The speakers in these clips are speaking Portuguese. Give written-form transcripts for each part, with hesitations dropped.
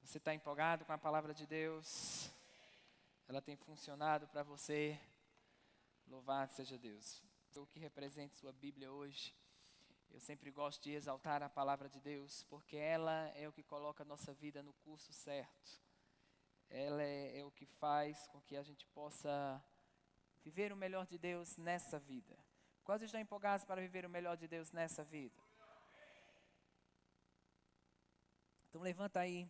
Você está empolgado com a palavra de Deus? Ela tem funcionado para você? Louvado seja Deus. O que representa sua Bíblia hoje? Eu sempre gosto de exaltar a palavra de Deus, porque ela é o que coloca a nossa vida no curso certo. Ela é o que faz com que a gente possa viver o melhor de Deus nessa vida. Quantos estão empolgados para viver o melhor de Deus nessa vida? Então levanta aí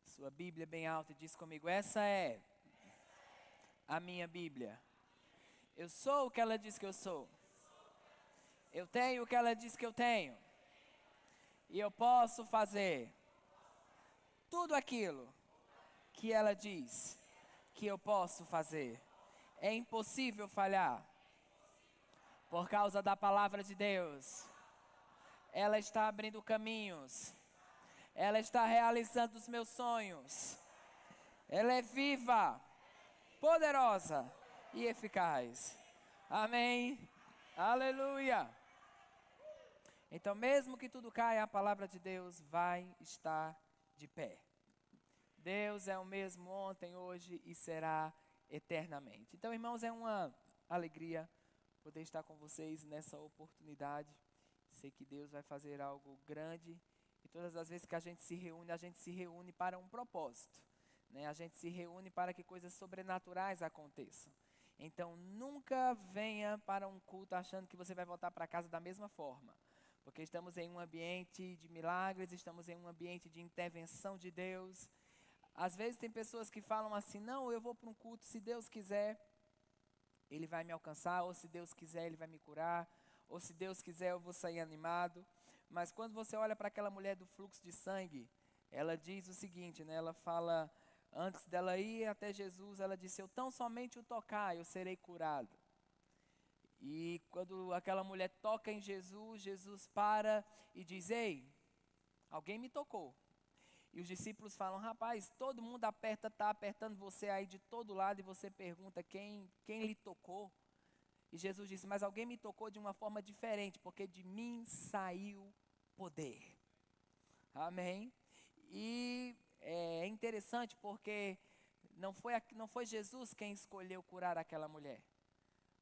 sua Bíblia bem alta e diz comigo: essa é a minha Bíblia. Eu sou o que ela diz que eu sou. Eu tenho o que ela diz que eu tenho. E eu posso fazer tudo aquilo que ela diz que eu posso fazer. É impossível falhar. Por causa da palavra de Deus. Ela está abrindo caminhos. Ela está realizando os meus sonhos. Ela é viva, poderosa e eficaz. Amém. Aleluia. Então, mesmo que tudo caia, a palavra de Deus vai estar de pé. Deus é o mesmo ontem, hoje e será eternamente. Então, irmãos, é uma alegria poder estar com vocês nessa oportunidade. Sei que Deus vai fazer algo grande. E todas as vezes que a gente se reúne para um propósito, né? A gente se reúne para que coisas sobrenaturais aconteçam. Então, nunca venha para um culto achando que você vai voltar para casa da mesma forma. Porque estamos em um ambiente de milagres, estamos em um ambiente de intervenção de Deus. Às vezes tem pessoas que falam assim: não, eu vou para um culto, se Deus quiser, Ele vai me alcançar, ou se Deus quiser, Ele vai me curar, ou se Deus quiser, eu vou sair animado. Mas quando você olha para aquela mulher do fluxo de sangue, ela diz o seguinte, né? Ela fala, antes dela ir até Jesus, ela disse: eu tão somente o tocar, eu serei curado. E quando aquela mulher toca em Jesus, Jesus para e diz: ei, alguém me tocou. E os discípulos falam: rapaz, todo mundo está apertando você aí de todo lado, e você pergunta quem lhe tocou. E Jesus disse: mas alguém me tocou de uma forma diferente, porque de mim saiu poder. Amém? E é interessante porque não foi Jesus quem escolheu curar aquela mulher.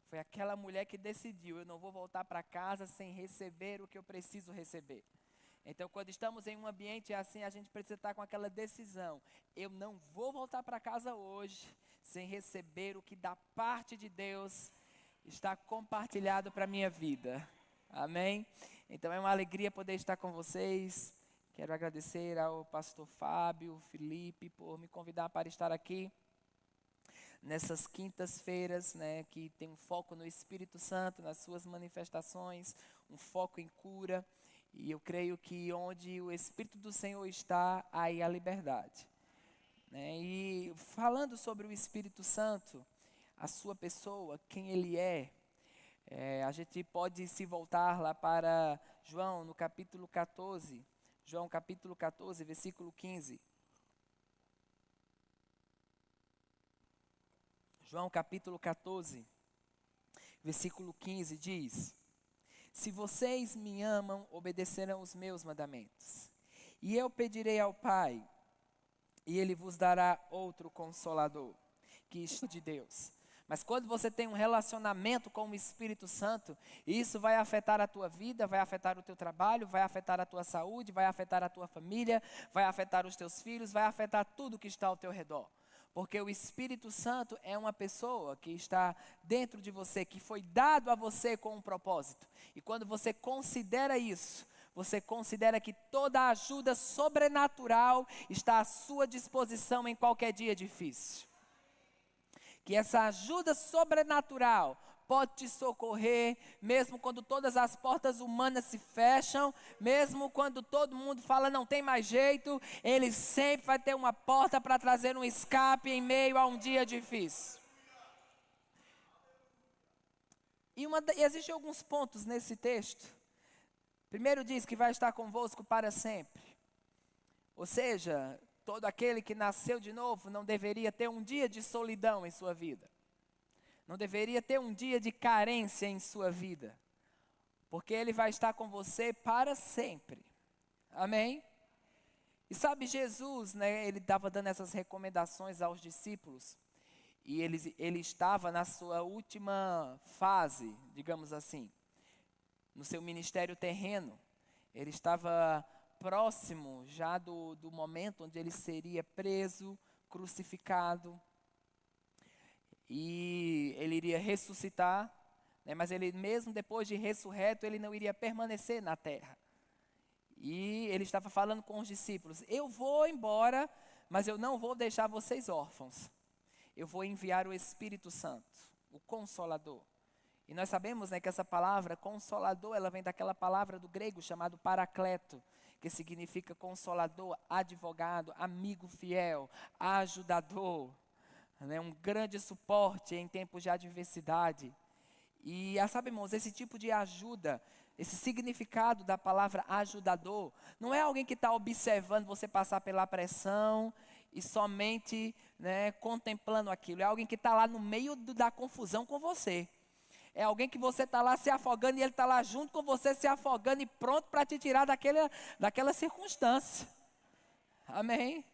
Foi aquela mulher que decidiu: eu não vou voltar para casa sem receber o que eu preciso receber. Então, quando estamos em um ambiente assim, a gente precisa estar com aquela decisão: eu não vou voltar para casa hoje sem receber o que da parte de Deus está compartilhado para a minha vida. Amém? Então é uma alegria poder estar com vocês. Quero agradecer ao pastor Fábio, Felipe, por me convidar para estar aqui nessas quintas-feiras, né, que tem um foco no Espírito Santo, nas suas manifestações, um foco em cura. E eu creio que onde o Espírito do Senhor está, aí há liberdade. Né? E falando sobre o Espírito Santo, a sua pessoa, quem ele é, a gente pode se voltar lá para João, no capítulo 14. João, capítulo 14, versículo 15. João, capítulo 14, versículo 15 diz: se vocês me amam, obedecerão os meus mandamentos. E eu pedirei ao Pai, e Ele vos dará outro Consolador, que é de Deus. Mas quando você tem um relacionamento com o Espírito Santo, isso vai afetar a tua vida, vai afetar o teu trabalho, vai afetar a tua saúde, vai afetar a tua família, vai afetar os teus filhos, vai afetar tudo que está ao teu redor. Porque o Espírito Santo é uma pessoa que está dentro de você, que foi dado a você com um propósito. E quando você considera isso, você considera que toda ajuda sobrenatural está à sua disposição em qualquer dia difícil. Que essa ajuda sobrenatural pode te socorrer, mesmo quando todas as portas humanas se fecham, mesmo quando todo mundo fala não tem mais jeito, Ele sempre vai ter uma porta para trazer um escape em meio a um dia difícil. E existem alguns pontos nesse texto. Primeiro diz que vai estar convosco para sempre. Ou seja, todo aquele que nasceu de novo não deveria ter um dia de solidão em sua vida. Não deveria ter um dia de carência em sua vida. Porque Ele vai estar com você para sempre. Amém? E sabe, Jesus, né, ele estava dando essas recomendações aos discípulos. E ele estava na sua última fase, digamos assim, no seu ministério terreno. Ele estava próximo já do momento onde ele seria preso, crucificado. E ele iria ressuscitar, né, mas ele mesmo depois de ressurreto, ele não iria permanecer na terra. E ele estava falando com os discípulos: eu vou embora, mas eu não vou deixar vocês órfãos. Eu vou enviar o Espírito Santo, o Consolador. E nós sabemos, né, que essa palavra Consolador, ela vem daquela palavra do grego chamado Paracleto, que significa Consolador, advogado, amigo fiel, ajudador, né, um grande suporte em tempos de adversidade. E sabe, irmãos, esse tipo de ajuda, esse significado da palavra ajudador, não é alguém que está observando você passar pela pressão e somente, né, contemplando aquilo. É alguém que está lá no meio da confusão com você. É alguém que você está lá se afogando e ele está lá junto com você se afogando e pronto para te tirar daquela circunstância. Amém?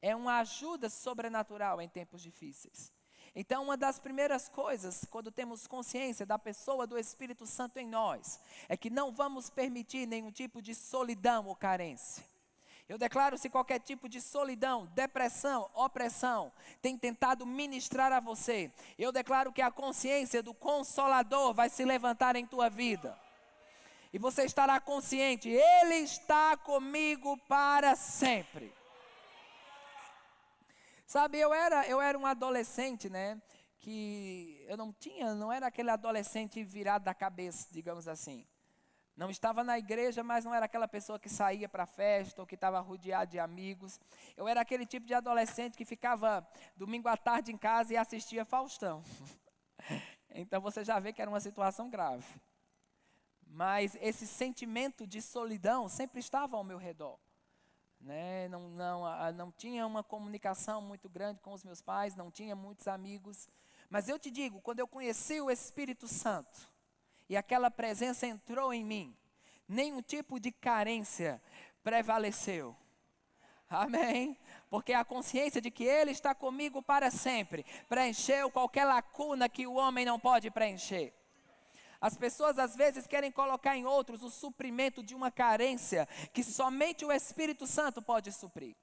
É uma ajuda sobrenatural em tempos difíceis. Então, uma das primeiras coisas, quando temos consciência da pessoa do Espírito Santo em nós, é que não vamos permitir nenhum tipo de solidão ou carência. Eu declaro, se qualquer tipo de solidão, depressão, opressão tem tentado ministrar a você, eu declaro que a consciência do Consolador vai se levantar em tua vida. E você estará consciente, Ele está comigo para sempre. Sabe, eu era um adolescente, né, que eu não era aquele adolescente virado da cabeça, digamos assim. Não estava na igreja, mas não era aquela pessoa que saía para a festa ou que estava rodeado de amigos. Eu era aquele tipo de adolescente que ficava domingo à tarde em casa e assistia Faustão. Então você já vê que era uma situação grave. Mas esse sentimento de solidão sempre estava ao meu redor. Né? Não tinha uma comunicação muito grande com os meus pais, não tinha muitos amigos. Mas eu te digo, quando eu conheci o Espírito Santo, e aquela presença entrou em mim, nenhum tipo de carência prevaleceu. Amém? Porque a consciência de que Ele está comigo para sempre, preencheu qualquer lacuna que o homem não pode preencher. As pessoas às vezes querem colocar em outros o suprimento de uma carência que somente o Espírito Santo pode suprir.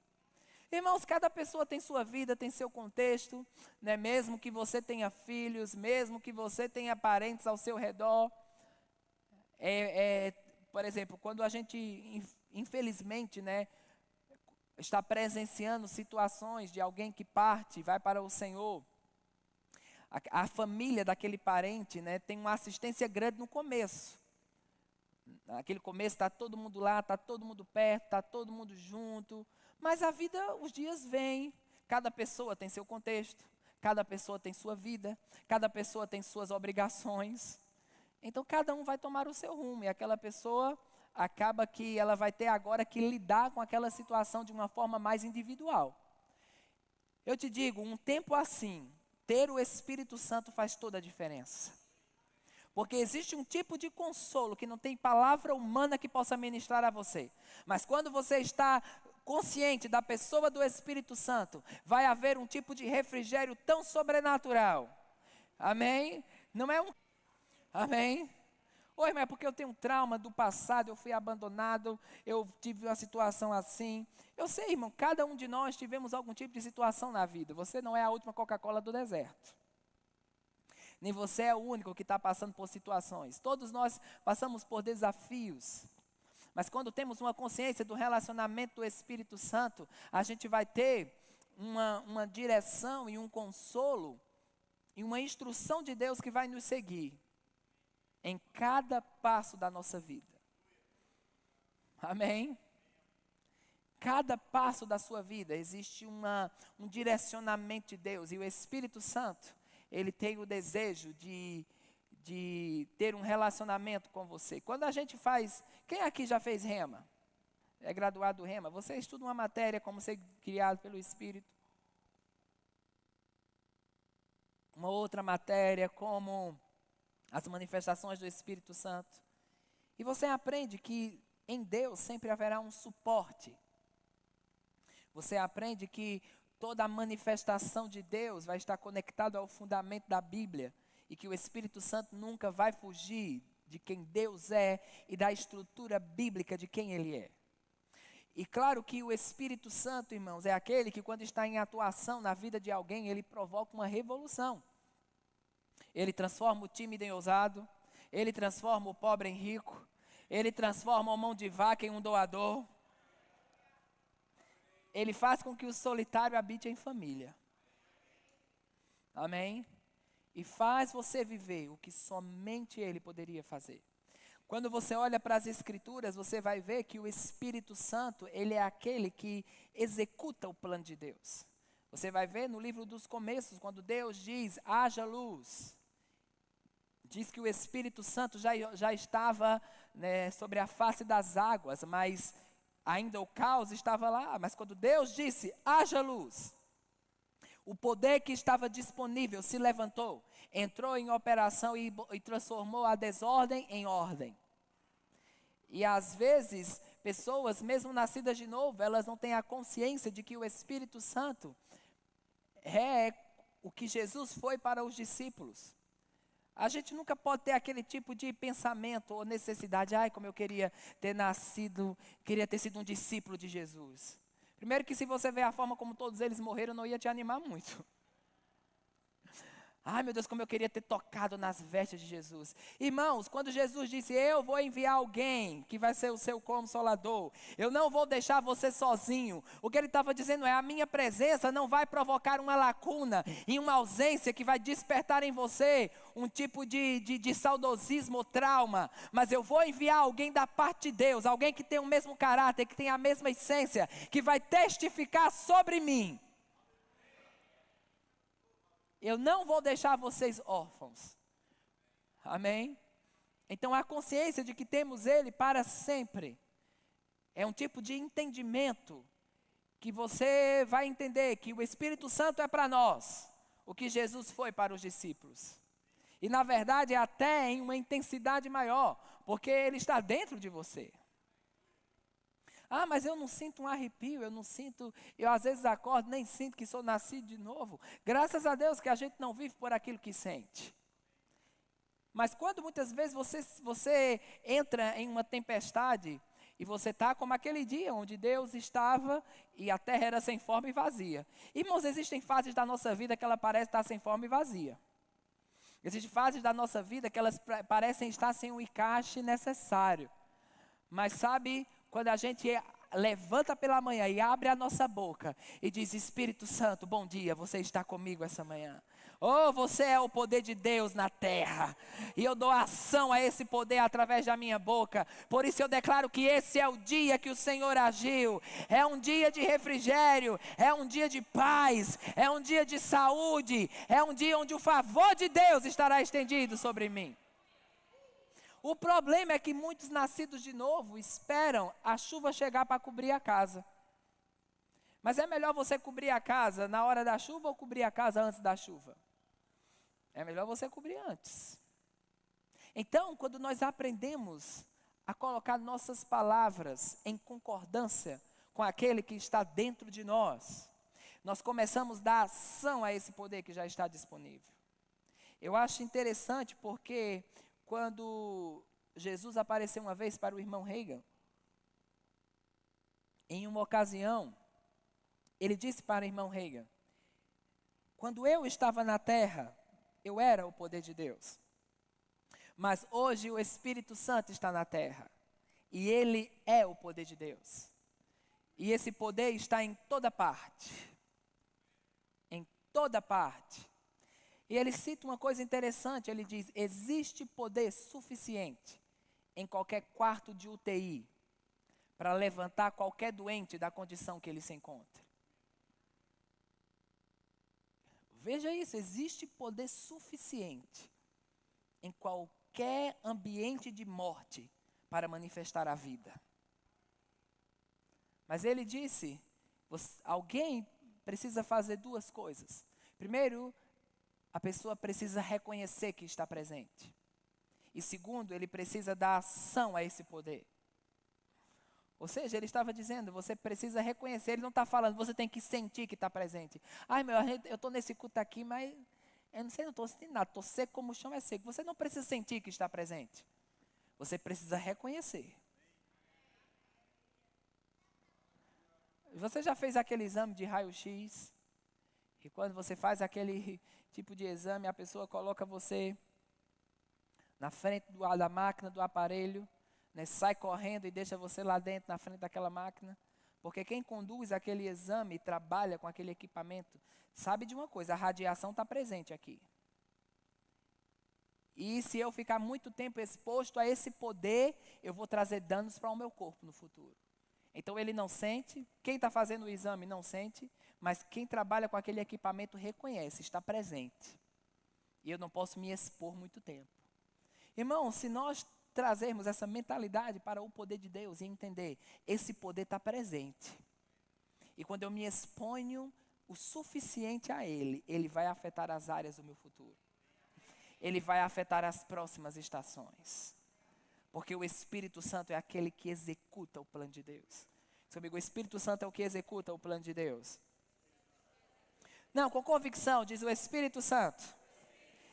Irmãos, cada pessoa tem sua vida, tem seu contexto, né? Mesmo que você tenha filhos, mesmo que você tenha parentes ao seu redor. Por exemplo, quando a gente, infelizmente, né, está presenciando situações de alguém que parte, vai para o Senhor, a família daquele parente, né, tem uma assistência grande no começo. Naquele começo está todo mundo lá, está todo mundo perto, está todo mundo junto. Mas a vida, os dias vêm, cada pessoa tem seu contexto, cada pessoa tem sua vida, cada pessoa tem suas obrigações. Então cada um vai tomar o seu rumo e aquela pessoa acaba que ela vai ter agora que lidar com aquela situação de uma forma mais individual. Eu te digo, um tempo assim, ter o Espírito Santo faz toda a diferença. Porque existe um tipo de consolo que não tem palavra humana que possa ministrar a você. Mas quando você está consciente da pessoa do Espírito Santo, vai haver um tipo de refrigério tão sobrenatural. Amém? Não é um... Amém? Oi, mas é porque eu tenho um trauma do passado, eu fui abandonado, eu tive uma situação assim. Eu sei, irmão, cada um de nós tivemos algum tipo de situação na vida. Você não é a última Coca-Cola do deserto. Nem você é o único que está passando por situações. Todos nós passamos por desafios. Mas quando temos uma consciência do relacionamento do Espírito Santo, a gente vai ter uma direção e um consolo e uma instrução de Deus que vai nos seguir em cada passo da nossa vida. Amém? Cada passo da sua vida existe um direcionamento de Deus. E o Espírito Santo, Ele tem o desejo de ter um relacionamento com você. Quando a gente faz... Quem aqui já fez rema? É graduado do rema? Você estuda uma matéria como ser criado pelo Espírito. Uma outra matéria como as manifestações do Espírito Santo. E você aprende que em Deus sempre haverá um suporte. Você aprende que toda a manifestação de Deus vai estar conectada ao fundamento da Bíblia e que o Espírito Santo nunca vai fugir de quem Deus é e da estrutura bíblica de quem Ele é. E claro que o Espírito Santo, irmãos, é aquele que quando está em atuação na vida de alguém, ele provoca uma revolução. Ele transforma o tímido em ousado, ele transforma o pobre em rico, ele transforma a mão de vaca em um doador. Ele faz com que o solitário habite em família. Amém? E faz você viver o que somente Ele poderia fazer. Quando você olha para as Escrituras, você vai ver que o Espírito Santo, ele é aquele que executa o plano de Deus. Você vai ver no livro dos Começos, quando Deus diz, haja luz. Diz que o Espírito Santo já estava, né, sobre a face das águas, mas ainda o caos estava lá. Mas quando Deus disse, haja luz, o poder que estava disponível se levantou, entrou em operação e transformou a desordem em ordem. E às vezes, pessoas, mesmo nascidas de novo, elas não têm a consciência de que o Espírito Santo é o que Jesus foi para os discípulos. A gente nunca pode ter aquele tipo de pensamento ou necessidade, como eu queria ter sido um discípulo de Jesus. Primeiro que se você ver a forma como todos eles morreram, não ia te animar muito. Ai meu Deus, como eu queria ter tocado nas vestes de Jesus. Irmãos, quando Jesus disse, eu vou enviar alguém que vai ser o seu consolador, eu não vou deixar você sozinho. O que ele estava dizendo é, a minha presença não vai provocar uma lacuna e uma ausência que vai despertar em você um tipo de saudosismo ou trauma. Mas eu vou enviar alguém da parte de Deus, alguém que tem o mesmo caráter, que tem a mesma essência, que vai testificar sobre mim. Eu não vou deixar vocês órfãos. Amém? Então a consciência de que temos Ele para sempre é um tipo de entendimento que você vai entender que o Espírito Santo é para nós o que Jesus foi para os discípulos. E na verdade é até em uma intensidade maior, porque Ele está dentro de você. Mas eu não sinto um arrepio, eu às vezes acordo, nem sinto que sou nascido de novo. Graças a Deus que a gente não vive por aquilo que sente. Mas quando muitas vezes você entra em uma tempestade, e você está como aquele dia onde Deus estava e a terra era sem forma e vazia. Irmãos, existem fases da nossa vida que ela parece estar sem forma e vazia. Existem fases da nossa vida que elas parecem estar sem o encaixe necessário. Mas sabe, quando a gente levanta pela manhã e abre a nossa boca e diz, Espírito Santo, bom dia, você está comigo essa manhã. Você é o poder de Deus na terra. E eu dou ação a esse poder através da minha boca. Por isso eu declaro que esse é o dia que o Senhor agiu. É um dia de refrigério, é um dia de paz, é um dia de saúde, é um dia onde o favor de Deus estará estendido sobre mim. O problema é que muitos nascidos de novo esperam a chuva chegar para cobrir a casa. Mas é melhor você cobrir a casa na hora da chuva ou cobrir a casa antes da chuva? É melhor você cobrir antes. Então, quando nós aprendemos a colocar nossas palavras em concordância com aquele que está dentro de nós, nós começamos a dar ação a esse poder que já está disponível. Eu acho interessante porque quando Jesus apareceu uma vez para o irmão Reagan, em uma ocasião, ele disse para o irmão Reagan, quando eu estava na terra, eu era o poder de Deus. Mas hoje o Espírito Santo está na terra, e Ele é o poder de Deus. E esse poder está em toda parte. Em toda parte. E ele cita uma coisa interessante, ele diz, existe poder suficiente em qualquer quarto de UTI para levantar qualquer doente da condição que ele se encontra. Veja isso, existe poder suficiente em qualquer ambiente de morte para manifestar a vida. Mas ele disse, alguém precisa fazer duas coisas. Primeiro, a pessoa precisa reconhecer que está presente. E segundo, ele precisa dar ação a esse poder. Ou seja, ele estava dizendo, você precisa reconhecer, ele não está falando, você tem que sentir que está presente. Ai, eu estou nesse culto aqui, mas eu não sei, não estou sentindo nada, estou seco como o chão é seco. Você não precisa sentir que está presente. Você precisa reconhecer. Você já fez aquele exame de raio-x? E quando você faz aquele tipo de exame, a pessoa coloca você na frente da máquina, do aparelho, né, sai correndo e deixa você lá dentro, na frente daquela máquina. Porque quem conduz aquele exame e trabalha com aquele equipamento, sabe de uma coisa, a radiação está presente aqui. E se eu ficar muito tempo exposto a esse poder, eu vou trazer danos para o meu corpo no futuro. Então ele não sente, quem está fazendo o exame não sente, mas quem trabalha com aquele equipamento reconhece, está presente. E eu não posso me expor muito tempo. Irmão, se nós trazermos essa mentalidade para o poder de Deus e entender, esse poder está presente. E quando eu me exponho o suficiente a Ele, Ele vai afetar as áreas do meu futuro. Ele vai afetar as próximas estações. Porque o Espírito Santo é aquele que executa o plano de Deus. Seu amigo, o Espírito Santo é o que executa o plano de Deus. Não, com convicção, diz o Espírito Santo.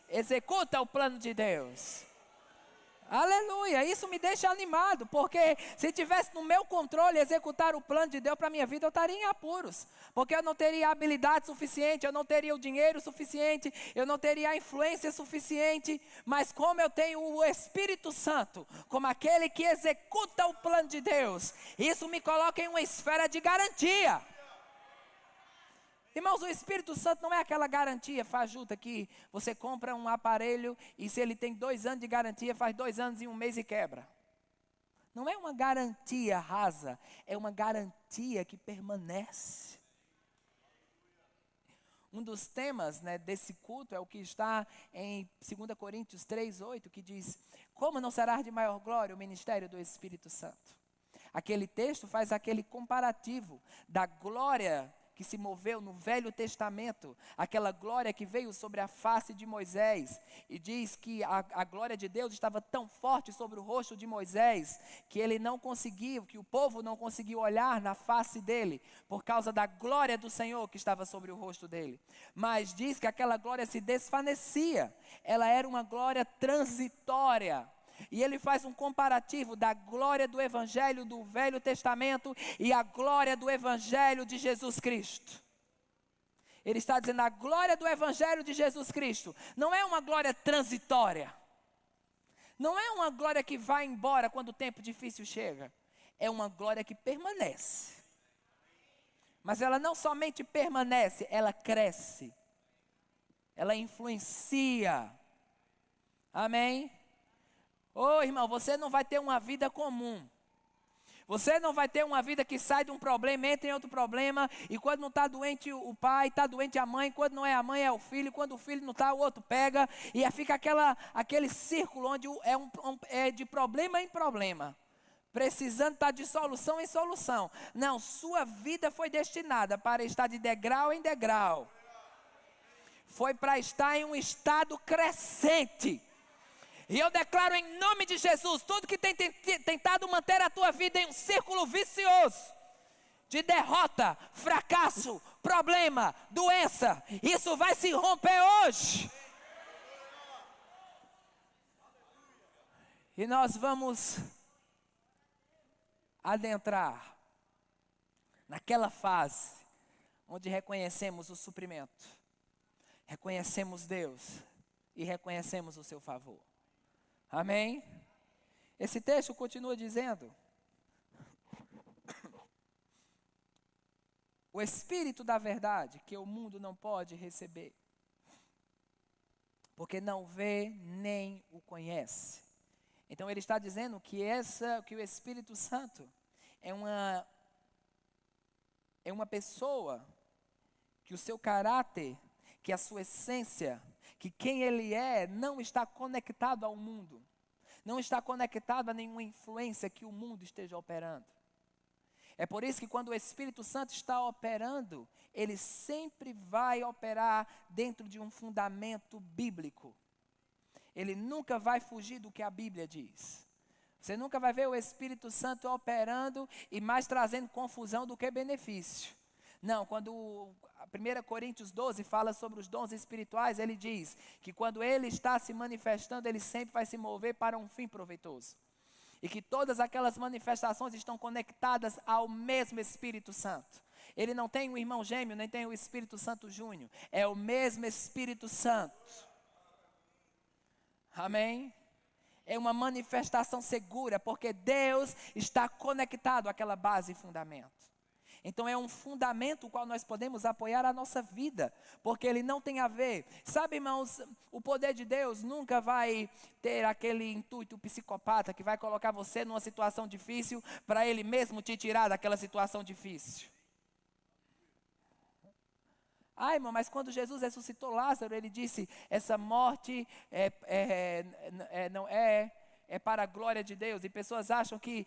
Executa o plano de Deus. Aleluia, isso me deixa animado, porque se tivesse no meu controle executar o plano de Deus para a minha vida, eu estaria em apuros, porque eu não teria a habilidade suficiente, eu não teria o dinheiro suficiente, eu não teria a influência suficiente, mas como eu tenho o Espírito Santo, como aquele que executa o plano de Deus, isso me coloca em uma esfera de garantia. Irmãos, o Espírito Santo não é aquela garantia fajuta que você compra um aparelho e se ele tem 2 anos de garantia, faz 2 anos e 1 mês e quebra. Não é uma garantia rasa, é uma garantia que permanece. Um dos temas, né, desse culto é o que está em 2 Coríntios 3:8, que diz, como não será de maior glória o ministério do Espírito Santo? Aquele texto faz aquele comparativo da glória que se moveu no Velho Testamento, aquela glória que veio sobre a face de Moisés, e diz que a glória de Deus estava tão forte sobre o rosto de Moisés, que ele não conseguiu, que o povo não conseguiu olhar na face dele, por causa da glória do Senhor que estava sobre o rosto dele. Mas diz que aquela glória se desvanecia, ela era uma glória transitória. E ele faz um comparativo da glória do Evangelho do Velho Testamento e a glória do Evangelho de Jesus Cristo. Ele está dizendo, a glória do Evangelho de Jesus Cristo não é uma glória transitória. Não é uma glória que vai embora quando o tempo difícil chega. É uma glória que permanece. Mas ela não somente permanece, ela cresce. Ela influencia. Amém? Ô irmão, você não vai ter uma vida comum. Você não vai ter uma vida que sai de um problema, entra em outro problema. E quando não está doente o pai, está doente a mãe. Quando não é a mãe, é o filho. Quando o filho não está, o outro pega. E fica aquele círculo onde é de problema em problema. Precisando estar de solução em solução. Não, sua vida foi destinada para estar de degrau em degrau. Foi para estar em um estado crescente. E eu declaro em nome de Jesus, tudo que tem tentado manter a tua vida em um círculo vicioso, de derrota, fracasso, problema, doença, isso vai se romper hoje. E nós vamos adentrar naquela fase onde reconhecemos o suprimento, reconhecemos Deus e reconhecemos o seu favor. Amém? Esse texto continua dizendo, o Espírito da verdade que o mundo não pode receber, porque não vê nem o conhece. Então ele está dizendo que o Espírito Santo é uma pessoa que o seu caráter, que a sua essência, que quem ele é não está conectado ao mundo, não está conectado a nenhuma influência que o mundo esteja operando. É por isso que quando o Espírito Santo está operando, ele sempre vai operar dentro de um fundamento bíblico. Ele nunca vai fugir do que a Bíblia diz. Você nunca vai ver o Espírito Santo operando e mais trazendo confusão do que benefício. Não, quando 1 Coríntios 12 fala sobre os dons espirituais, ele diz que quando ele está se manifestando, ele sempre vai se mover para um fim proveitoso. E que todas aquelas manifestações estão conectadas ao mesmo Espírito Santo. Ele não tem um irmão gêmeo, nem tem o Espírito Santo Júnior. É o mesmo Espírito Santo. Amém? É uma manifestação segura, porque Deus está conectado àquela base e fundamento. Então é um fundamento o qual nós podemos apoiar a nossa vida, porque ele não tem a ver. Sabe, irmãos, o poder de Deus nunca vai ter aquele intuito psicopata que vai colocar você numa situação difícil para ele mesmo te tirar daquela situação difícil. Irmão, mas quando Jesus ressuscitou Lázaro, ele disse, essa morte não é para a glória de Deus. E pessoas acham que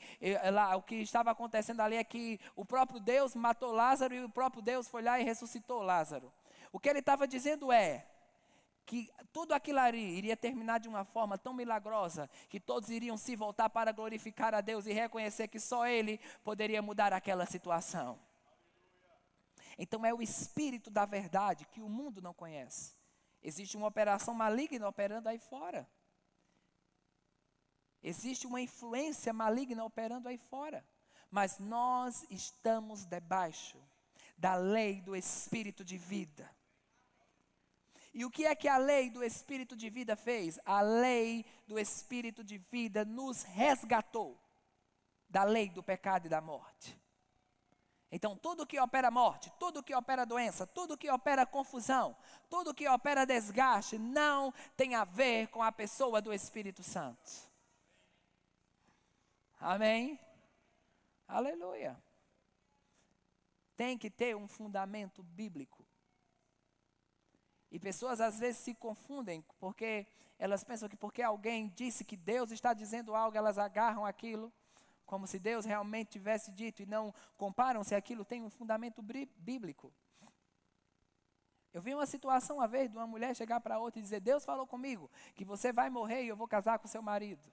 o que estava acontecendo ali é que o próprio Deus matou Lázaro e o próprio Deus foi lá e ressuscitou Lázaro. O que ele estava dizendo é que tudo aquilo ali iria terminar de uma forma tão milagrosa que todos iriam se voltar para glorificar a Deus e reconhecer que só Ele poderia mudar aquela situação. Então é o Espírito da verdade que o mundo não conhece. Existe uma operação maligna operando aí fora. Existe uma influência maligna operando aí fora. Mas nós estamos debaixo da lei do Espírito de vida. E o que é que a lei do Espírito de vida fez? A lei do Espírito de vida nos resgatou da lei do pecado e da morte. Então, tudo que opera morte, tudo que opera doença, tudo que opera confusão, tudo que opera desgaste, não tem a ver com a pessoa do Espírito Santo. Amém? Aleluia. Tem que ter um fundamento bíblico. E pessoas às vezes se confundem, porque elas pensam que porque alguém disse que Deus está dizendo algo, elas agarram aquilo como se Deus realmente tivesse dito, e não comparam se aquilo tem um fundamento bíblico. Eu vi uma situação uma vez de uma mulher chegar para outra e dizer, Deus falou comigo que você vai morrer e eu vou casar com seu marido.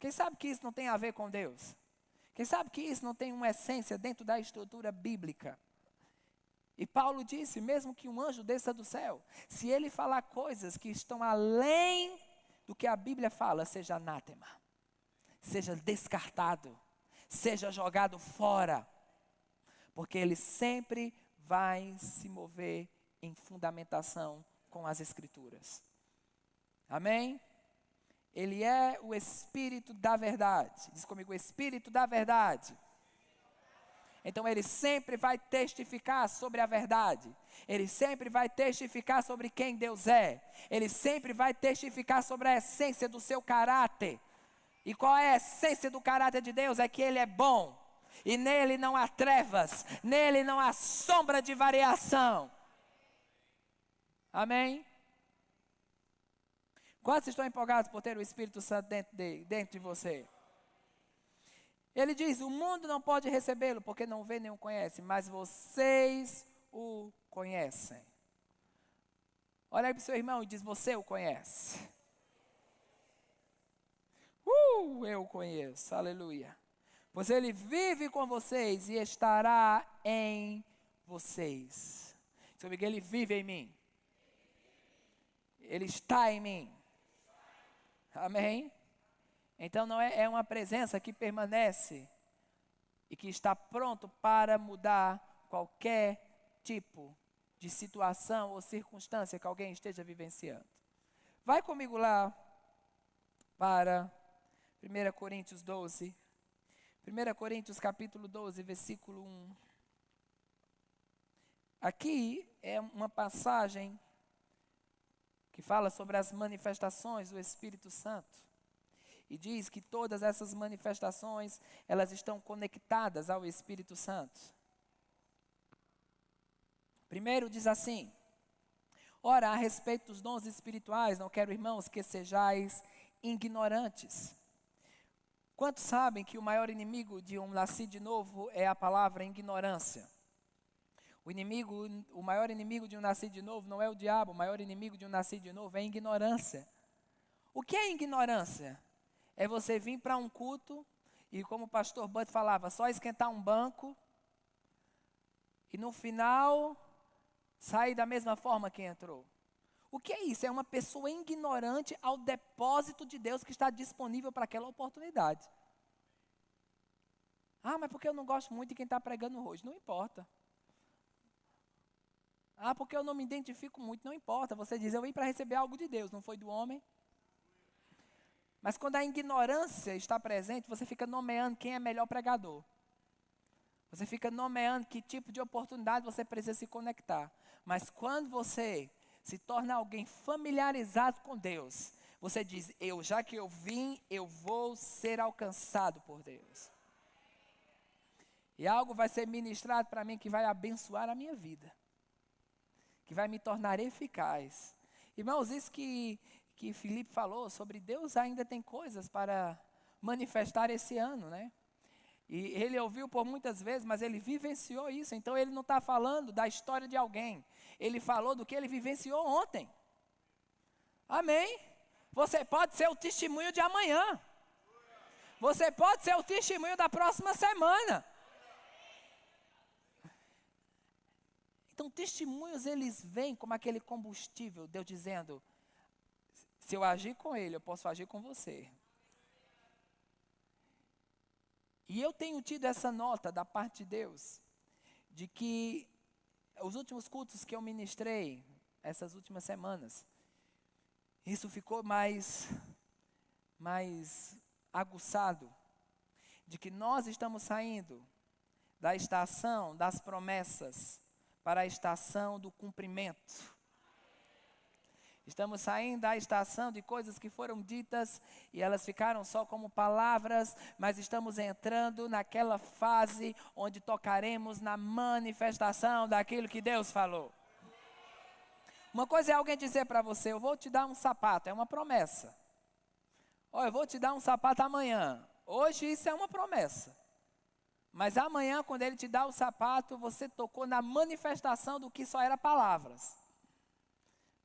Quem sabe que isso não tem a ver com Deus? Quem sabe que isso não tem uma essência dentro da estrutura bíblica? E Paulo disse, mesmo que um anjo desça do céu, se ele falar coisas que estão além do que a Bíblia fala, seja anátema. Seja descartado, seja jogado fora, porque ele sempre vai se mover em fundamentação com as Escrituras. Amém? Ele é o Espírito da verdade. Diz comigo, o Espírito da verdade. Então ele sempre vai testificar sobre a verdade. Ele sempre vai testificar sobre quem Deus é. Ele sempre vai testificar sobre a essência do seu caráter. E qual é a essência do caráter de Deus? É que Ele é bom, e nele não há trevas, nele não há sombra de variação. Amém? Quantos estão empolgados por ter o Espírito Santo dentro de você? Ele diz, o mundo não pode recebê-lo, porque não vê nem o conhece, mas vocês o conhecem. Olha aí para o seu irmão e diz, você o conhece. Eu conheço, aleluia. Pois ele vive com vocês e estará em vocês. Seu amigo, ele vive em mim. Ele está em mim. Amém? Então não é uma presença que permanece e que está pronto para mudar qualquer tipo de situação ou circunstância que alguém esteja vivenciando. Vai comigo lá para 1 Coríntios 12, 1 Coríntios capítulo 12, versículo 1. Aqui é uma passagem que fala sobre as manifestações do Espírito Santo. E diz que todas essas manifestações, elas estão conectadas ao Espírito Santo. Primeiro diz assim, ora, a respeito dos dons espirituais, não quero, irmãos, que sejais ignorantes. Quantos sabem que o maior inimigo de um nascido de novo é a palavra ignorância? O maior inimigo de um nascido de novo não é o diabo, o maior inimigo de um nascido de novo é a ignorância. O que é ignorância? é você vir para um culto e, como o pastor Bud falava, só esquentar um banco e no final sair da mesma forma que entrou. O que é isso? É uma pessoa ignorante ao depósito de Deus que está disponível para aquela oportunidade. Ah, mas porque eu não gosto muito de quem está pregando hoje? Não importa. Ah, porque eu não me identifico muito? Não importa. Você diz, eu vim para receber algo de Deus, não foi do homem. Mas quando a ignorância está presente, você fica nomeando quem é melhor pregador. Você fica nomeando que tipo de oportunidade você precisa se conectar. Mas quando você se torna alguém familiarizado com Deus, você diz, já que eu vim, eu vou ser alcançado por Deus. E algo vai ser ministrado para mim que vai abençoar a minha vida. Que vai me tornar eficaz. Irmãos, isso que Filipe falou sobre Deus ainda tem coisas para manifestar esse ano, né? E ele ouviu por muitas vezes, mas ele vivenciou isso. Então ele não está falando da história de alguém. Ele falou do que ele vivenciou ontem. Amém? Você pode ser o testemunho de amanhã. Você pode ser o testemunho da próxima semana. Então testemunhos eles vêm como aquele combustível. Deus dizendo, se eu agir com ele, eu posso agir com você. E eu tenho tido essa nota da parte de Deus, de que os últimos cultos que eu ministrei, essas últimas semanas, isso ficou mais aguçado, de que nós estamos saindo da estação das promessas para a estação do cumprimento. Estamos saindo da estação de coisas que foram ditas e elas ficaram só como palavras, mas estamos entrando naquela fase onde tocaremos na manifestação daquilo que Deus falou. Uma coisa é alguém dizer para você, eu vou te dar um sapato, é uma promessa. Eu vou te dar um sapato amanhã. Hoje isso é uma promessa. Mas amanhã, quando ele te dá o sapato, você tocou na manifestação do que só era palavras.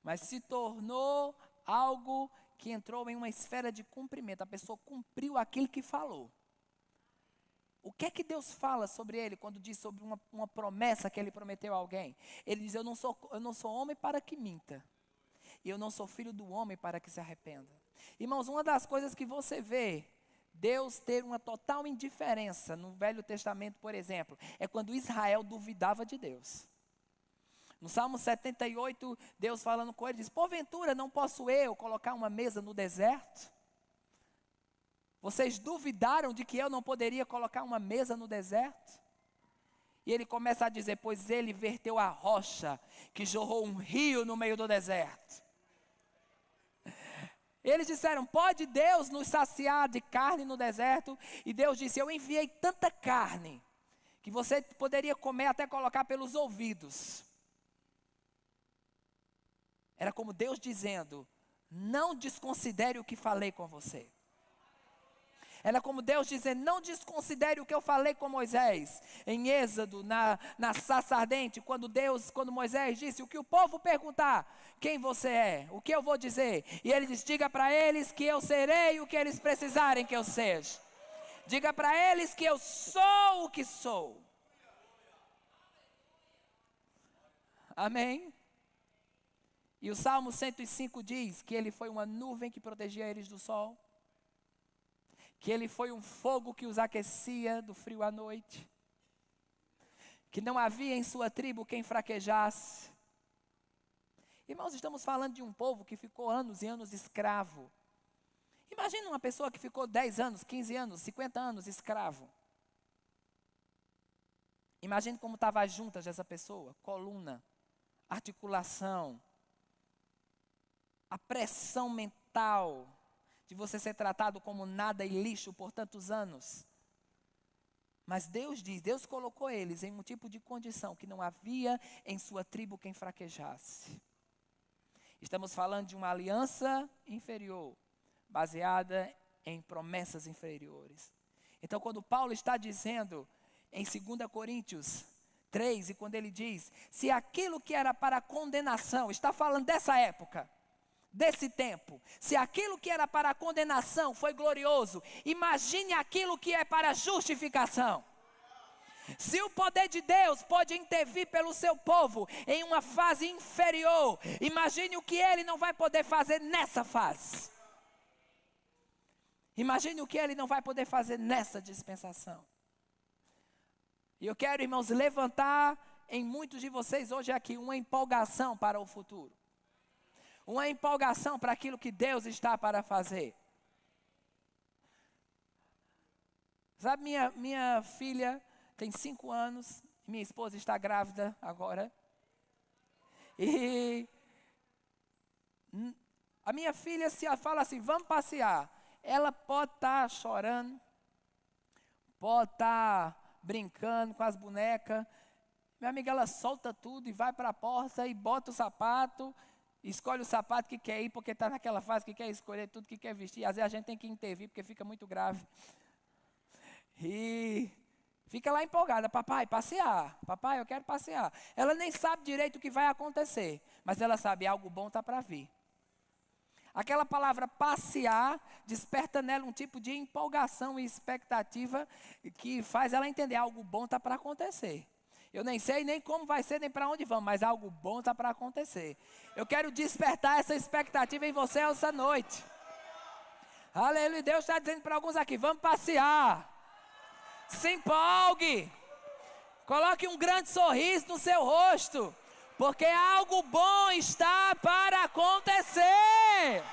Mas se tornou algo que entrou em uma esfera de cumprimento. A pessoa cumpriu aquilo que falou. O que é que Deus fala sobre ele quando diz sobre uma promessa que ele prometeu a alguém? Ele diz, eu não sou homem para que minta. E eu não sou filho do homem para que se arrependa. Irmãos, uma das coisas que você vê Deus ter uma total indiferença no Velho Testamento, por exemplo, é quando Israel duvidava de Deus. No Salmo 78, Deus falando com ele, diz, porventura não posso eu colocar uma mesa no deserto? Vocês duvidaram de que eu não poderia colocar uma mesa no deserto? E ele começa a dizer, pois ele verteu a rocha, que jorrou um rio no meio do deserto. Eles disseram, pode Deus nos saciar de carne no deserto? E Deus disse, eu enviei tanta carne, que você poderia comer até colocar pelos ouvidos. Era como Deus dizendo, não desconsidere o que falei com você. Era como Deus dizendo, não desconsidere o que eu falei com Moisés. Em Êxodo, na sarça ardente, quando Moisés disse, o que o povo perguntar, quem você é? O que eu vou dizer? E ele diz, diga para eles que eu serei o que eles precisarem que eu seja. Diga para eles que eu sou o que sou. Amém? E o Salmo 105 diz que ele foi uma nuvem que protegia eles do sol. Que ele foi um fogo que os aquecia do frio à noite. Que não havia em sua tribo quem fraquejasse. Irmãos, estamos falando de um povo que ficou anos e anos escravo. Imagina uma pessoa que ficou 10 anos, 15 anos, 50 anos escravo. Imagine como estava as juntas dessa pessoa. Coluna, articulação, a pressão mental de você ser tratado como nada e lixo por tantos anos. Mas Deus colocou eles em um tipo de condição que não havia em sua tribo quem fraquejasse. Estamos falando de uma aliança inferior, baseada em promessas inferiores. Então, quando Paulo está dizendo em 2 Coríntios 3, e quando ele diz, se aquilo que era para condenação, está falando dessa época, desse tempo, se aquilo que era para condenação foi glorioso, imagine aquilo que é para justificação. Se o poder de Deus pode intervir pelo seu povo em uma fase inferior, imagine o que Ele não vai poder fazer nessa fase. Imagine o que Ele não vai poder fazer nessa dispensação. E eu quero, irmãos, levantar em muitos de vocês hoje aqui uma empolgação para o futuro. Uma empolgação para aquilo que Deus está para fazer. Sabe, minha filha tem 5 anos, minha esposa está grávida agora. E a minha filha, se ela fala assim, vamos passear, ela pode estar chorando, pode estar brincando com as bonecas. Minha amiga, ela solta tudo e vai para a porta e bota o sapato, escolhe o sapato que quer ir, porque está naquela fase que quer escolher tudo que quer vestir. Às vezes a gente tem que intervir, porque fica muito grave. E fica lá empolgada, papai, passear. Papai, eu quero passear. Ela nem sabe direito o que vai acontecer, mas ela sabe, algo bom está para vir. Aquela palavra passear desperta nela um tipo de empolgação e expectativa que faz ela entender, algo bom está para acontecer. Eu nem sei nem como vai ser, nem para onde vamos, mas algo bom está para acontecer. Eu quero despertar essa expectativa em você essa noite. Aleluia, Deus está dizendo para alguns aqui, vamos passear. Se empolgue. Coloque um grande sorriso no seu rosto, porque algo bom está para acontecer.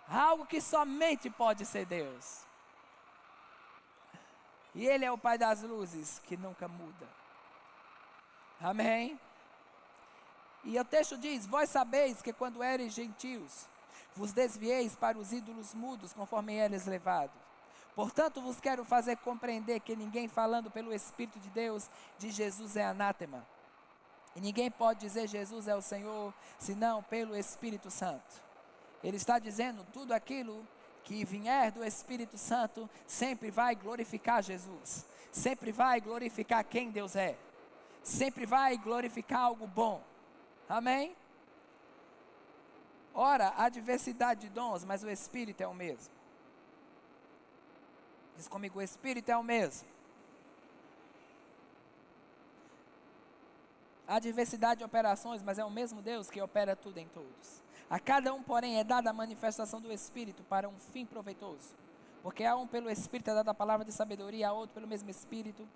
Algo que somente pode ser Deus. E Ele é o Pai das luzes, que nunca muda. Amém? E o texto diz, vós sabeis que quando eres gentios, vos desvieis para os ídolos mudos, conforme eres levados. Portanto, vos quero fazer compreender que ninguém falando pelo Espírito de Deus, de Jesus é anátema. E ninguém pode dizer Jesus é o Senhor, senão pelo Espírito Santo. Ele está dizendo tudo aquilo que vier do Espírito Santo, sempre vai glorificar Jesus. Sempre vai glorificar quem Deus é. Sempre vai glorificar algo bom. Amém? Ora, há diversidade de dons, mas o Espírito é o mesmo. Diz comigo, o Espírito é o mesmo. Há diversidade de operações, mas é o mesmo Deus que opera tudo em todos. A cada um, porém, é dada a manifestação do Espírito para um fim proveitoso. Porque a um pelo Espírito é dada a palavra de sabedoria, a outro pelo mesmo Espírito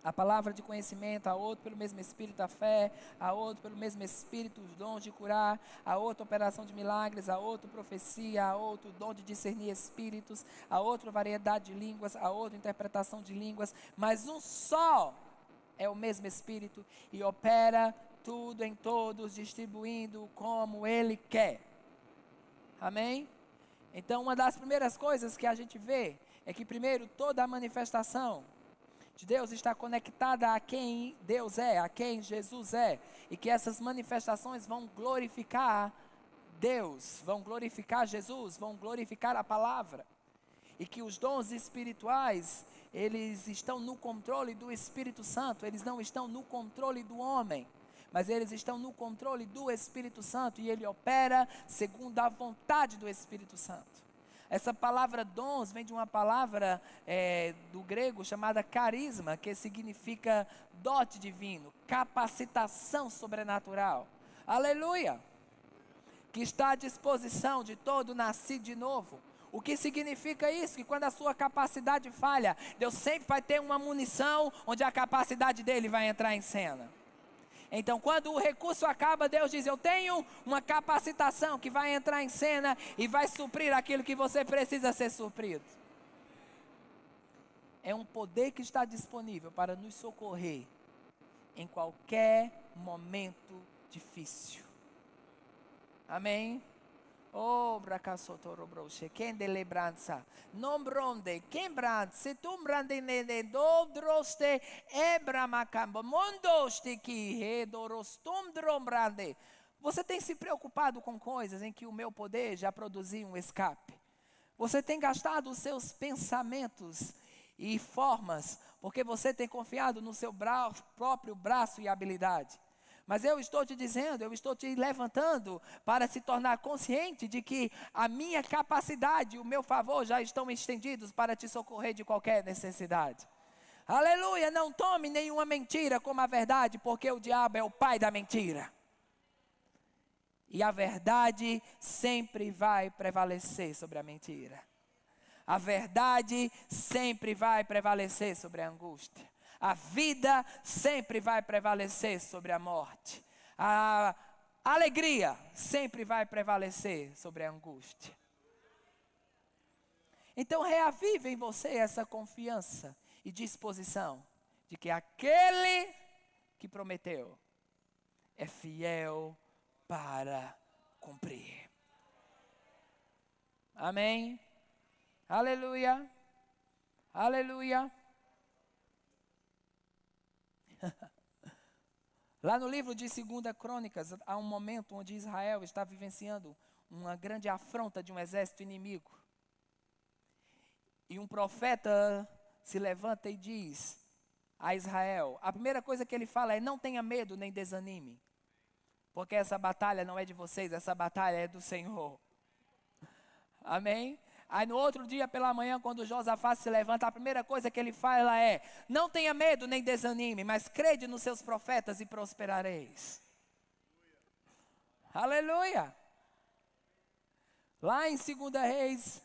a palavra de conhecimento, a outro pelo mesmo Espírito a fé, a outro pelo mesmo Espírito os dons de curar, a outro operação de milagres, a outro profecia, a outro dom de discernir espíritos, a outro variedade de línguas, a outro interpretação de línguas, mas um só é o mesmo Espírito e opera tudo em todos, distribuindo como Ele quer. Amém? Então, uma das primeiras coisas que a gente vê é que, primeiro, toda a manifestação de Deus está conectada a quem Deus é, a quem Jesus é, e que essas manifestações vão glorificar Deus, vão glorificar Jesus, vão glorificar a palavra, e que os dons espirituais, eles estão no controle do Espírito Santo, eles não estão no controle do homem, mas eles estão no controle do Espírito Santo, e ele opera segundo a vontade do Espírito Santo. Essa palavra dons vem de uma palavra do grego chamada carisma, que significa dote divino, capacitação sobrenatural. Aleluia! Que está à disposição de todo nascido de novo. O que significa isso? Que quando a sua capacidade falha, Deus sempre vai ter uma munição onde a capacidade dele vai entrar em cena. Então, quando o recurso acaba, Deus diz, eu tenho uma capacitação que vai entrar em cena e vai suprir aquilo que você precisa ser suprido. É um poder que está disponível para nos socorrer em qualquer momento difícil. Amém? Oh, bracasotoro broche, quem de lembrança, não bronde, quem brande, se tu brande nede, do droste, ebramacamba, mondoste que redorostum drombrande. Você tem se preocupado com coisas em que o meu poder já produziu um escape? Você tem gastado os seus pensamentos e formas, porque você tem confiado no seu próprio braço e habilidade? Mas eu estou te dizendo, eu estou te levantando para se tornar consciente de que a minha capacidade, o meu favor já estão estendidos para te socorrer de qualquer necessidade. Aleluia, não tome nenhuma mentira como a verdade, porque o diabo é o pai da mentira. E a verdade sempre vai prevalecer sobre a mentira. A verdade sempre vai prevalecer sobre a angústia. A vida sempre vai prevalecer sobre a morte. A alegria sempre vai prevalecer sobre a angústia. Então reavive em você essa confiança e disposição de que aquele que prometeu é fiel para cumprir. Amém? Aleluia. Aleluia. Lá no livro de 2 Crônicas, há um momento onde Israel está vivenciando uma grande afronta de um exército inimigo. E um profeta se levanta e diz a Israel, a primeira coisa que ele fala é: não tenha medo nem desanime, porque essa batalha não é de vocês, essa batalha é do Senhor. Amém? Aí no outro dia pela manhã, quando Josafá se levanta, a primeira coisa que ele fala é: não tenha medo nem desanime, mas crede nos seus profetas e prosperareis. Aleluia! Lá em 2 Reis,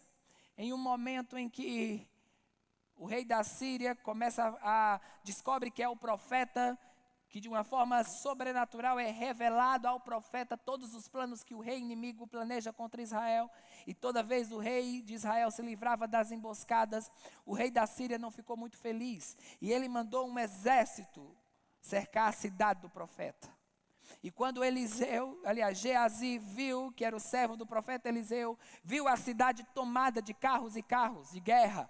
em um momento em que o rei da Síria descobre que é o profeta, que de uma forma sobrenatural é revelado ao profeta todos os planos que o rei inimigo planeja contra Israel. E toda vez o rei de Israel se livrava das emboscadas, o rei da Síria não ficou muito feliz. E ele mandou um exército cercar a cidade do profeta. E quando Geazi viu, que era o servo do profeta Eliseu, viu a cidade tomada de carros e carros de guerra.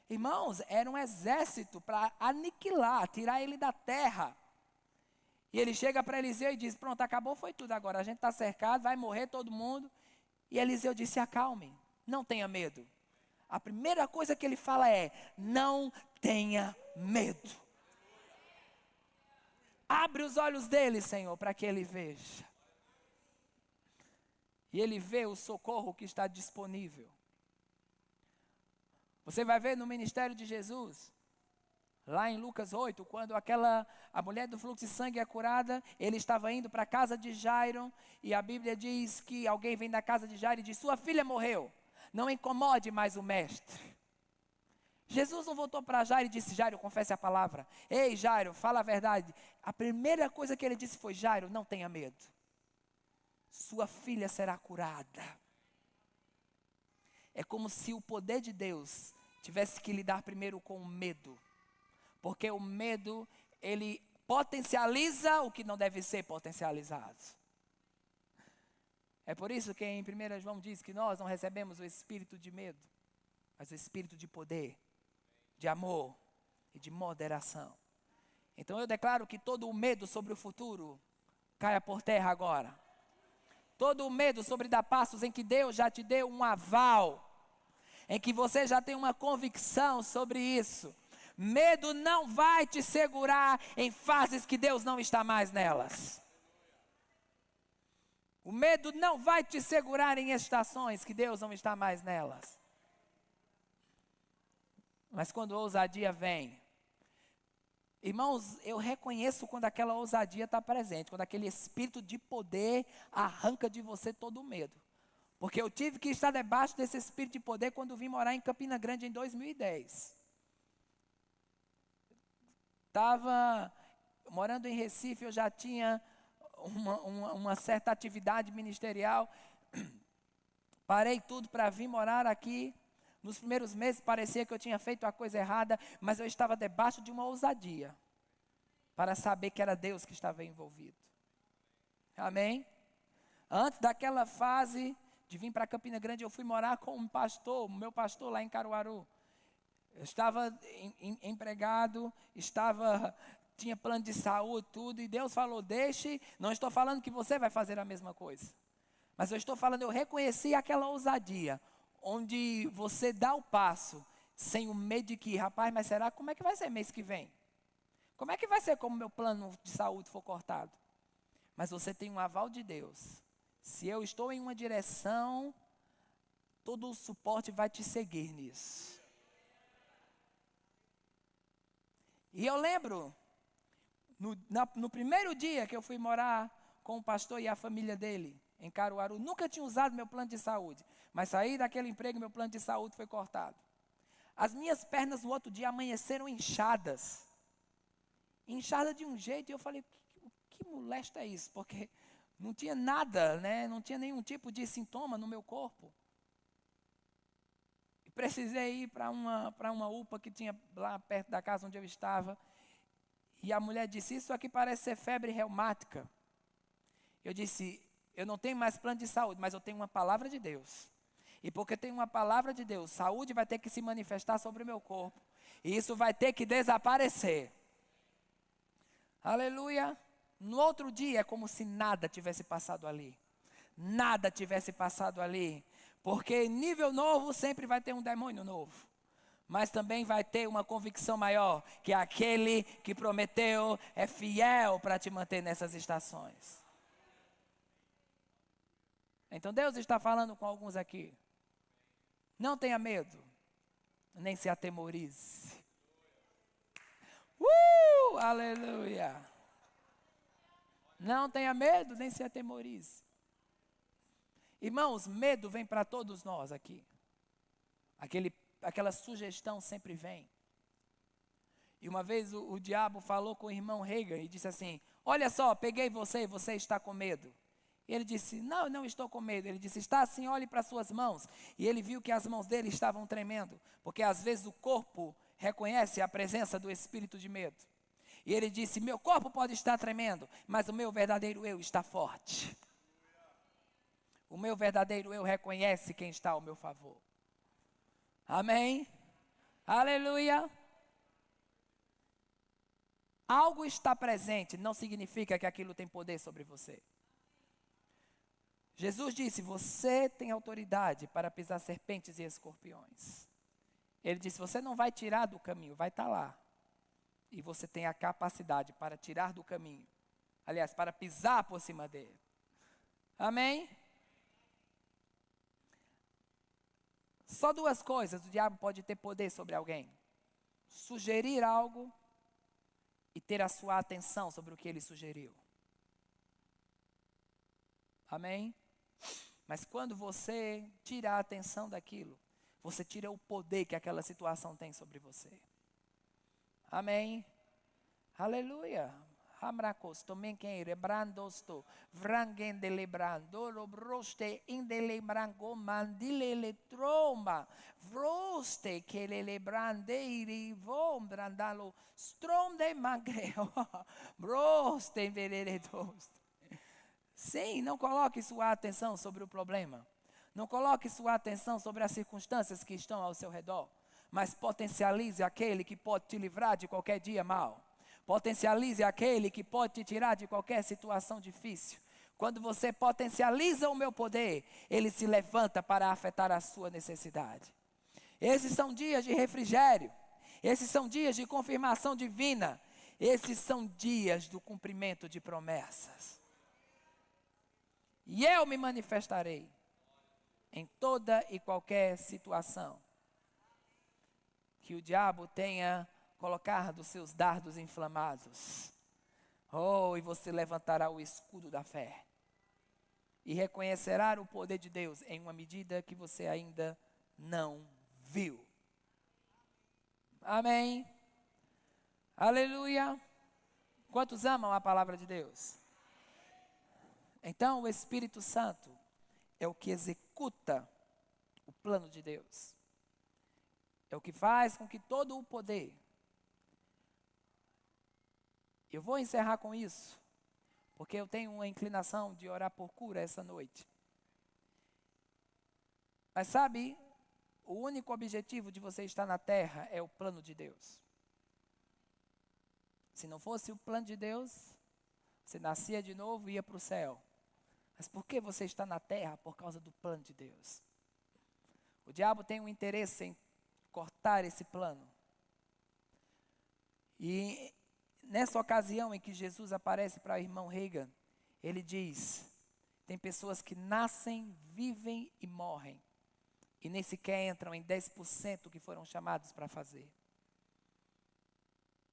Irmãos, era um exército para aniquilar, tirar ele da terra. E ele chega para Eliseu e diz: pronto, acabou, foi tudo agora, a gente está cercado, vai morrer todo mundo. E Eliseu disse: acalme, não tenha medo. A primeira coisa que ele fala é: não tenha medo. Abre os olhos dele, Senhor, para que ele veja. E ele vê o socorro que está disponível. Você vai ver no ministério de Jesus, lá em Lucas 8, quando a mulher do fluxo de sangue é curada, ele estava indo para a casa de Jairo, e a Bíblia diz que alguém vem da casa de Jairo e diz: sua filha morreu, não incomode mais o mestre. Jesus não voltou para Jairo e disse: Jairo, confesse a palavra. Ei, Jairo, fala a verdade. A primeira coisa que ele disse foi: Jairo, não tenha medo. Sua filha será curada. É como se o poder de Deus tivesse que lidar primeiro com o medo. Porque o medo, ele potencializa o que não deve ser potencializado. É por isso que em 1 João diz que nós não recebemos o espírito de medo, mas o espírito de poder, de amor e de moderação. Então eu declaro que todo o medo sobre o futuro caia por terra agora. Todo o medo sobre dar passos em que Deus já te deu um aval, em que você já tem uma convicção sobre isso. Medo não vai te segurar em fases que Deus não está mais nelas. O medo não vai te segurar em estações que Deus não está mais nelas. Mas quando a ousadia vem, irmãos, eu reconheço quando aquela ousadia está presente, quando aquele espírito de poder arranca de você todo o medo. Porque eu tive que estar debaixo desse espírito de poder quando vim morar em Campina Grande em 2010. Estava morando em Recife, eu já tinha uma certa atividade ministerial. Parei tudo para vir morar aqui. Nos primeiros meses parecia que eu tinha feito a coisa errada, mas eu estava debaixo de uma ousadia, para saber que era Deus que estava envolvido. Amém? Antes daquela fase de vir para Campina Grande, eu fui morar com um pastor, o meu pastor lá em Caruaru. Eu estava empregado, tinha plano de saúde, tudo, e Deus falou: deixe, não estou falando que você vai fazer a mesma coisa, mas eu estou falando, eu reconheci aquela ousadia, onde você dá o passo, sem o medo de que, rapaz, mas será, como é que vai ser mês que vem? Como é que vai ser como meu plano de saúde for cortado? mas você tem um aval de Deus. Se eu estou em uma direção, todo o suporte vai te seguir nisso. E eu lembro, no primeiro dia que eu fui morar com o pastor e a família dele, em Caruaru, nunca tinha usado meu plano de saúde, mas saí daquele emprego e meu plano de saúde foi cortado. As minhas pernas no outro dia amanheceram inchadas. Inchada de um jeito, e eu falei, que molesta é isso? Porque não tinha nada, né? Não tinha nenhum tipo de sintoma no meu corpo. E precisei ir para uma UPA que tinha lá perto da casa onde eu estava. E a mulher disse, isso aqui parece ser febre reumática. Eu disse, eu não tenho mais plano de saúde, mas eu tenho uma palavra de Deus. E porque tenho uma palavra de Deus, saúde vai ter que se manifestar sobre o meu corpo. E isso vai ter que desaparecer. Aleluia. No outro dia é como se nada tivesse passado ali. Nada tivesse passado ali. Porque nível novo sempre vai ter um demônio novo. Mas também vai ter uma convicção maior, que aquele que prometeu é fiel para te manter nessas estações. Então Deus está falando com alguns aqui. Não tenha medo, nem se atemorize. Aleluia. Não tenha medo, nem se atemorize. Irmãos, medo vem para todos nós aqui. Aquela sugestão sempre vem. E uma vez o diabo falou com o irmão Reagan e disse assim, olha só, peguei você e você está com medo. E ele disse, não estou com medo. Ele disse, está assim, olhe para suas mãos. E ele viu que as mãos dele estavam tremendo. Porque às vezes o corpo reconhece a presença do espírito de medo. E ele disse, meu corpo pode estar tremendo, mas o meu verdadeiro eu está forte. O meu verdadeiro eu reconhece quem está ao meu favor. Amém? Aleluia. Algo está presente, não significa que aquilo tem poder sobre você. Jesus disse, você tem autoridade para pisar serpentes e escorpiões. Ele disse, você não vai tirar do caminho, vai estar lá. E você tem a capacidade para tirar do caminho. Aliás, para pisar por cima dele. Amém? Só duas coisas o diabo pode ter poder sobre alguém. Sugerir algo e ter a sua atenção sobre o que ele sugeriu. Amém? Mas quando você tira a atenção daquilo, você tira o poder que aquela situação tem sobre você. Amém? Aleluia. Hamrakos, tomen quem rebrandosto, vrangen de lebrando, robroste indelebrango mandile tromba, vroste que le lebrandeiri vom brandalo, strom de magreo, broste veredosto. Sim, não coloque sua atenção sobre o problema. Não coloque sua atenção sobre as circunstâncias que estão ao seu redor. Mas potencialize aquele que pode te livrar de qualquer dia mau. Potencialize aquele que pode te tirar de qualquer situação difícil. Quando você potencializa o meu poder, ele se levanta para afetar a sua necessidade. Esses são dias de refrigério. Esses são dias de confirmação divina. Esses são dias do cumprimento de promessas. E eu me manifestarei em toda e qualquer situação que o diabo tenha colocado seus dardos inflamados. E você levantará o escudo da fé. E reconhecerá o poder de Deus em uma medida que você ainda não viu. Amém? Aleluia. Quantos amam a palavra de Deus? Então, o Espírito Santo é o que executa o plano de Deus. É o que faz com que todo o poder. Eu vou encerrar com isso, porque eu tenho uma inclinação de orar por cura essa noite. Mas sabe, o único objetivo de você estar na terra é o plano de Deus. Se não fosse o plano de Deus, você nascia de novo e ia para o céu. Mas por que você está na terra? Por causa do plano de Deus. O diabo tem um interesse em cortar esse plano. E nessa ocasião em que Jesus aparece para o irmão Reagan, Ele diz, tem pessoas que nascem, vivem e morrem. E nem sequer entram em 10% que foram chamados para fazer.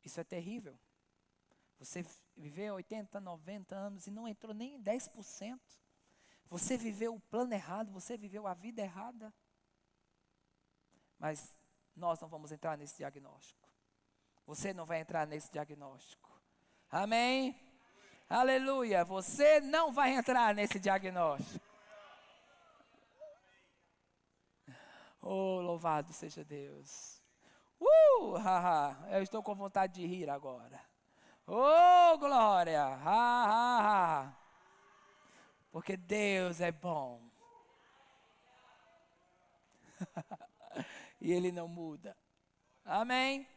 Isso é terrível. Você viveu 80, 90 anos e não entrou nem em 10%. Você viveu o plano errado, você viveu a vida errada. Mas nós não vamos entrar nesse diagnóstico. Você não vai entrar nesse diagnóstico. Amém? Aleluia. Você não vai entrar nesse diagnóstico. Oh, louvado seja Deus. Eu estou com vontade de rir agora. Oh, glória. Porque Deus é bom. E Ele não muda. Amém?